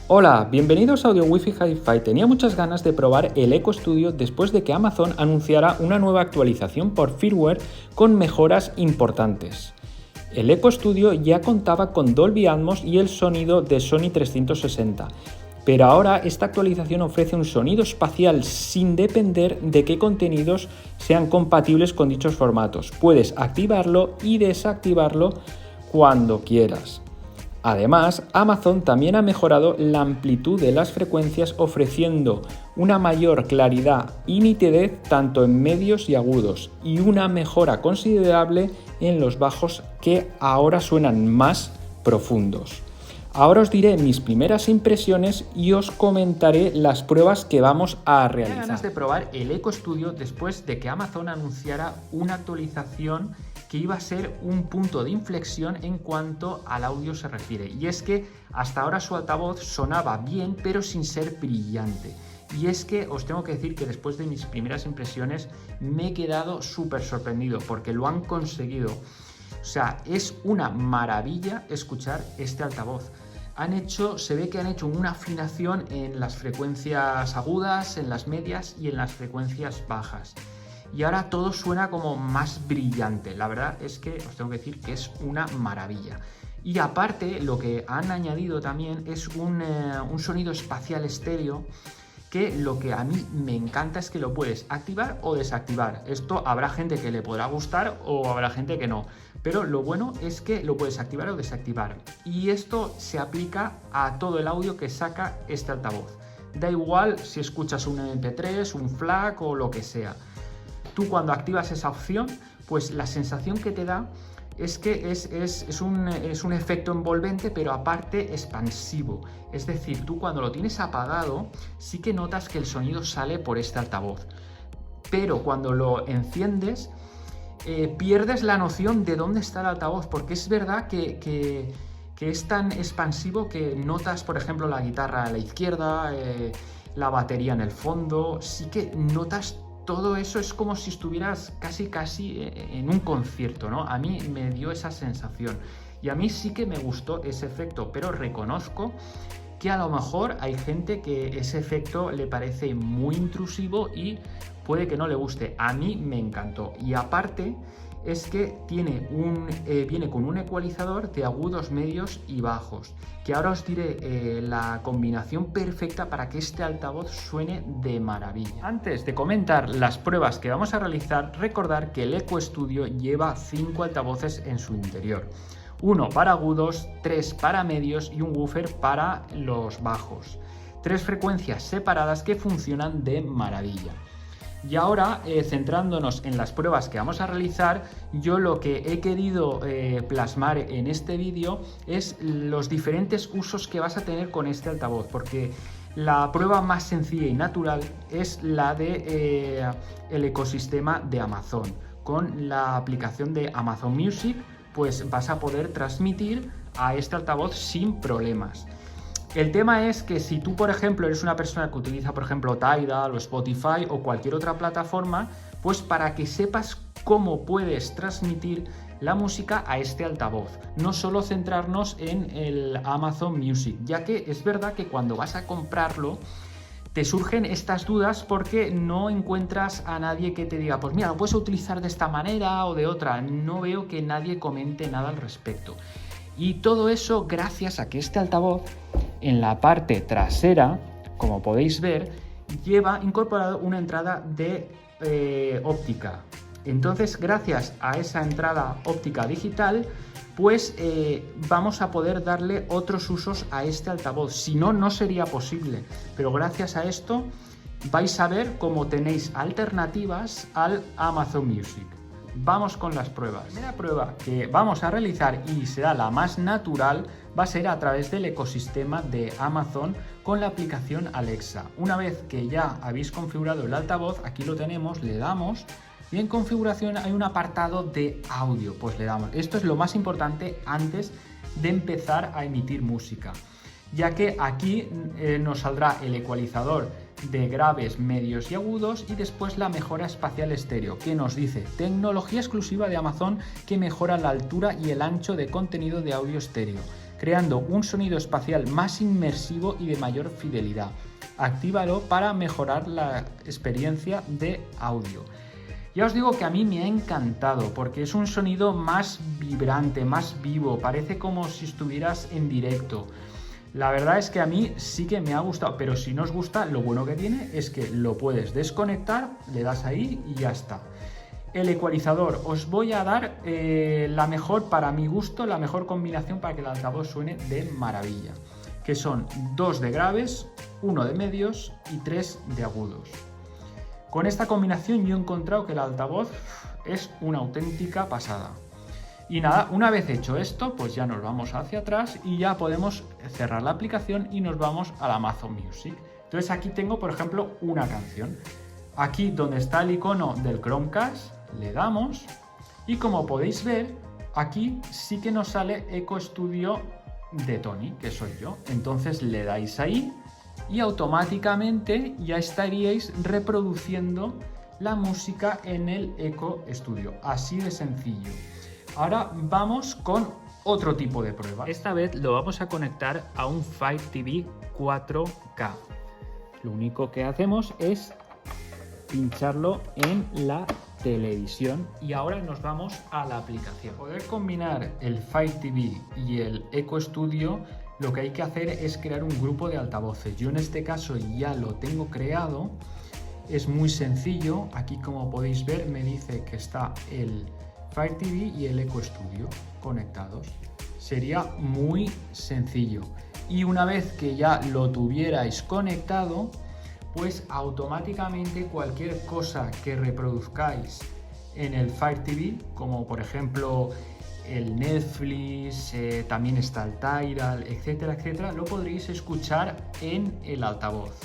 Hola, bienvenidos a Audio Wi-Fi Hi-Fi. Tenía muchas ganas de probar el Echo Studio después de que Amazon anunciara una nueva actualización por firmware con mejoras importantes. El Echo Studio ya contaba con Dolby Atmos y el sonido de Sony 360, pero ahora esta actualización ofrece un sonido espacial sin depender de qué contenidos sean compatibles con dichos formatos. Puedes activarlo y desactivarlo cuando quieras. Además, Amazon también ha mejorado la amplitud de las frecuencias ofreciendo una mayor claridad y nitidez tanto en medios y agudos y una mejora considerable en los bajos que ahora suenan más profundos. Ahora os diré mis primeras impresiones y os comentaré las pruebas que vamos a realizar. Tengo ganas de probar el Echo Studio después de que Amazon anunciara una actualización que iba a ser un punto de inflexión en cuanto al audio se refiere. Y es que hasta ahora su altavoz sonaba bien, pero sin ser brillante. Y es que os tengo que decir que después de mis primeras impresiones me he quedado súper sorprendido porque lo han conseguido. O sea, es una maravilla escuchar este altavoz. Se ve que han hecho una afinación en las frecuencias agudas, en las medias y en las frecuencias bajas. Y ahora todo suena como más brillante. La verdad es que os tengo que decir que es una maravilla. Y aparte, lo que han añadido también es un sonido espacial estéreo, que lo que a mí me encanta es que lo puedes activar o desactivar. Esto habrá gente que le podrá gustar o habrá gente que no. Pero lo bueno es que lo puedes activar o desactivar. Y esto se aplica a todo el audio que saca este altavoz. Da igual si escuchas un MP3, un FLAC o lo que sea. Tú cuando activas esa opción, pues la sensación que te da es que es un efecto envolvente, pero aparte expansivo. Es decir, tú cuando lo tienes apagado, sí que notas que el sonido sale por este altavoz. Pero cuando lo enciendes, pierdes la noción de dónde está el altavoz, porque es verdad que es tan expansivo que notas, por ejemplo, la guitarra a la izquierda, la batería en el fondo, sí que notas todo eso, es como si estuvieras casi en un concierto, ¿no? A mí me dio esa sensación y a mí sí que me gustó ese efecto, pero reconozco que a lo mejor hay gente que ese efecto le parece muy intrusivo y puede que no le guste. A mí me encantó y aparte es que viene con un ecualizador de agudos, medios y bajos, que ahora os diré la combinación perfecta para que este altavoz suene de maravilla. Antes de comentar las pruebas que vamos a realizar, recordar que el Echo Studio lleva 5 altavoces en su interior. 1 para agudos, 3 para medios y un woofer para los bajos. 3 frecuencias separadas que funcionan de maravilla. Y ahora, centrándonos en las pruebas que vamos a realizar, yo lo que he querido plasmar en este vídeo es los diferentes usos que vas a tener con este altavoz, porque la prueba más sencilla y natural es la de el ecosistema de Amazon. Con la aplicación de Amazon Music, pues vas a poder transmitir a este altavoz sin problemas. El tema es que si tú, por ejemplo, eres una persona que utiliza, por ejemplo, Tidal o Spotify o cualquier otra plataforma, pues para que sepas cómo puedes transmitir la música a este altavoz. No solo centrarnos en el Amazon Music, ya que es verdad que cuando vas a comprarlo, te surgen estas dudas porque no encuentras a nadie que te diga, pues mira, lo puedes utilizar de esta manera o de otra. No veo que nadie comente nada al respecto. Y todo eso gracias a que este altavoz en la parte trasera, como podéis ver, lleva incorporado una entrada de óptica. Entonces, gracias a esa entrada óptica digital, pues vamos a poder darle otros usos a este altavoz. Si no, no sería posible. Pero gracias a esto vais a ver cómo tenéis alternativas al Amazon Music. Vamos con las pruebas. La primera prueba que vamos a realizar, y será la más natural, va a ser a través del ecosistema de Amazon con la aplicación Alexa. Una vez que ya habéis configurado el altavoz, aquí lo tenemos, le damos y en configuración hay un apartado de audio, pues le damos. Esto es lo más importante antes de empezar a emitir música, ya que aquí nos saldrá el ecualizador de graves, medios y agudos y después la mejora espacial estéreo, que nos dice tecnología exclusiva de Amazon que mejora la altura y el ancho de contenido de audio estéreo. creando un sonido espacial más inmersivo y de mayor fidelidad. Actívalo para mejorar la experiencia de audio. Ya os digo que a mí me ha encantado porque es un sonido más vibrante, más vivo, parece como si estuvieras en directo. La verdad es que a mí sí que me ha gustado, pero si no os gusta, lo bueno que tiene es que lo puedes desconectar, le das ahí y ya está. El ecualizador, os voy a dar la mejor, para mi gusto, la mejor combinación para que el altavoz suene de maravilla, que son 2 de graves, 1 de medios y 3 de agudos. Con esta combinación yo he encontrado que el altavoz es una auténtica pasada. Y nada, una vez hecho esto, pues ya nos vamos hacia atrás y ya podemos cerrar la aplicación y nos vamos al Amazon Music. Entonces aquí tengo, por ejemplo, una canción. Aquí donde está el icono del Chromecast, le damos y como podéis ver, aquí sí que nos sale Eco Studio de Tony, que soy yo. Entonces le dais ahí y automáticamente ya estaríais reproduciendo la música en el Eco Studio. Así de sencillo. Ahora vamos con otro tipo de prueba. Esta vez lo vamos a conectar a un Fire TV 4K. Lo único que hacemos es pincharlo en la televisión y ahora nos vamos a la aplicación. Para poder combinar el Fire TV y el Eco Studio, lo que hay que hacer es crear un grupo de altavoces. Yo en este caso ya lo tengo creado. Es muy sencillo. Aquí, como podéis ver, me dice que está el Fire TV y el Eco Studio conectados. Sería muy sencillo. Y una vez que ya lo tuvierais conectado, pues automáticamente cualquier cosa que reproduzcáis en el Fire TV, como por ejemplo el Netflix, también está el Tidal, etcétera, etcétera, lo podréis escuchar en el altavoz.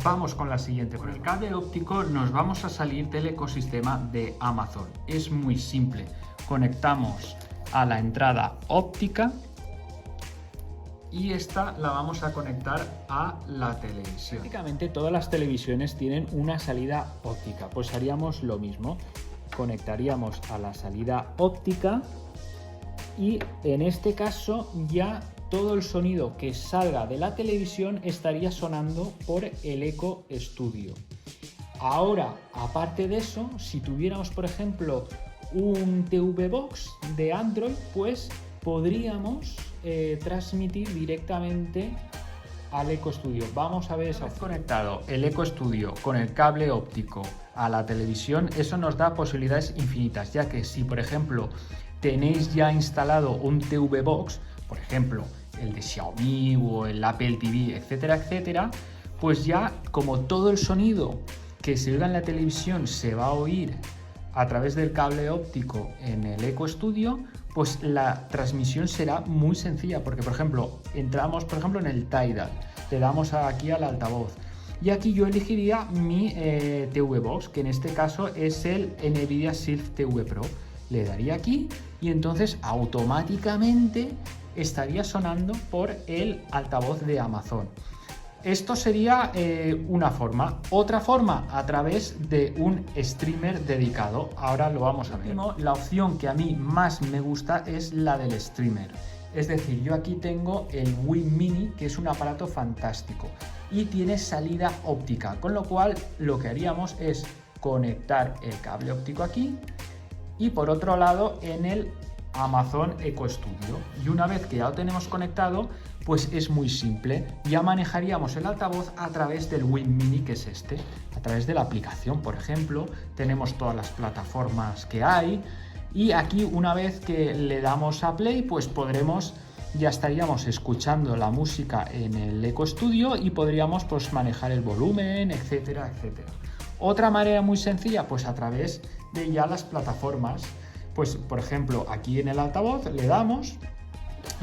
Vamos con la siguiente. Con el cable óptico nos vamos a salir del ecosistema de Amazon. Es muy simple. Conectamos a la entrada óptica y esta la vamos a conectar a la televisión. Prácticamente todas las televisiones tienen una salida óptica. Pues haríamos lo mismo. Conectaríamos a la salida óptica y en este caso ya todo el sonido que salga de la televisión estaría sonando por el Eco Studio. Ahora, aparte de eso, si tuviéramos por ejemplo un TV Box de Android, pues podríamos transmitir directamente al Eco Studio. Vamos a ver esa opción. Conectado el Eco Studio con el cable óptico a la televisión, eso nos da posibilidades infinitas, ya que si por ejemplo tenéis ya instalado un TV Box, por ejemplo el de Xiaomi o el Apple TV, etcétera, etcétera, pues ya como todo el sonido que se oiga en la televisión se va a oír a través del cable óptico en el Eco Studio, pues la transmisión será muy sencilla, porque por ejemplo entramos por ejemplo en el Tidal, le damos aquí al altavoz y aquí yo elegiría mi TV Box, que en este caso es el Nvidia Shield TV Pro. Le daría aquí y entonces automáticamente estaría sonando por el altavoz de Amazon. Esto sería una forma. Otra forma, a través de un streamer dedicado. Ahora lo vamos a ver. La opción que a mí más me gusta es la del streamer. Es decir, yo aquí tengo el Win Mini, que es un aparato fantástico y tiene salida óptica, con lo cual lo que haríamos es conectar el cable óptico aquí y por otro lado en el Amazon Eco Studio. Y una vez que ya lo tenemos conectado, pues es muy simple. Ya manejaríamos el altavoz a través del Win Mini, que es este, a través de la aplicación, por ejemplo. Tenemos todas las plataformas que hay y aquí una vez que le damos a play, pues ya estaríamos escuchando la música en el Eco Studio y podríamos pues manejar el volumen, etcétera, etcétera. Otra manera muy sencilla, pues a través de ya las plataformas. Pues por ejemplo aquí en el altavoz le damos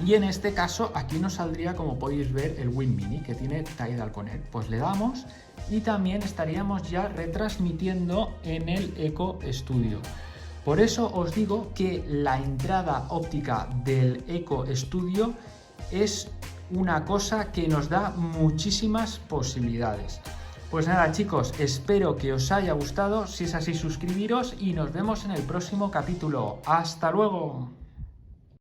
y en este caso aquí nos saldría, como podéis ver, el Win Mini, que tiene Tidal Connect. Pues le damos y también estaríamos ya retransmitiendo en el Eco Studio. Por eso os digo que la entrada óptica del Eco Studio es una cosa que nos da muchísimas posibilidades. Pues nada chicos, espero que os haya gustado. Si es así, suscribiros y nos vemos en el próximo capítulo. ¡Hasta luego!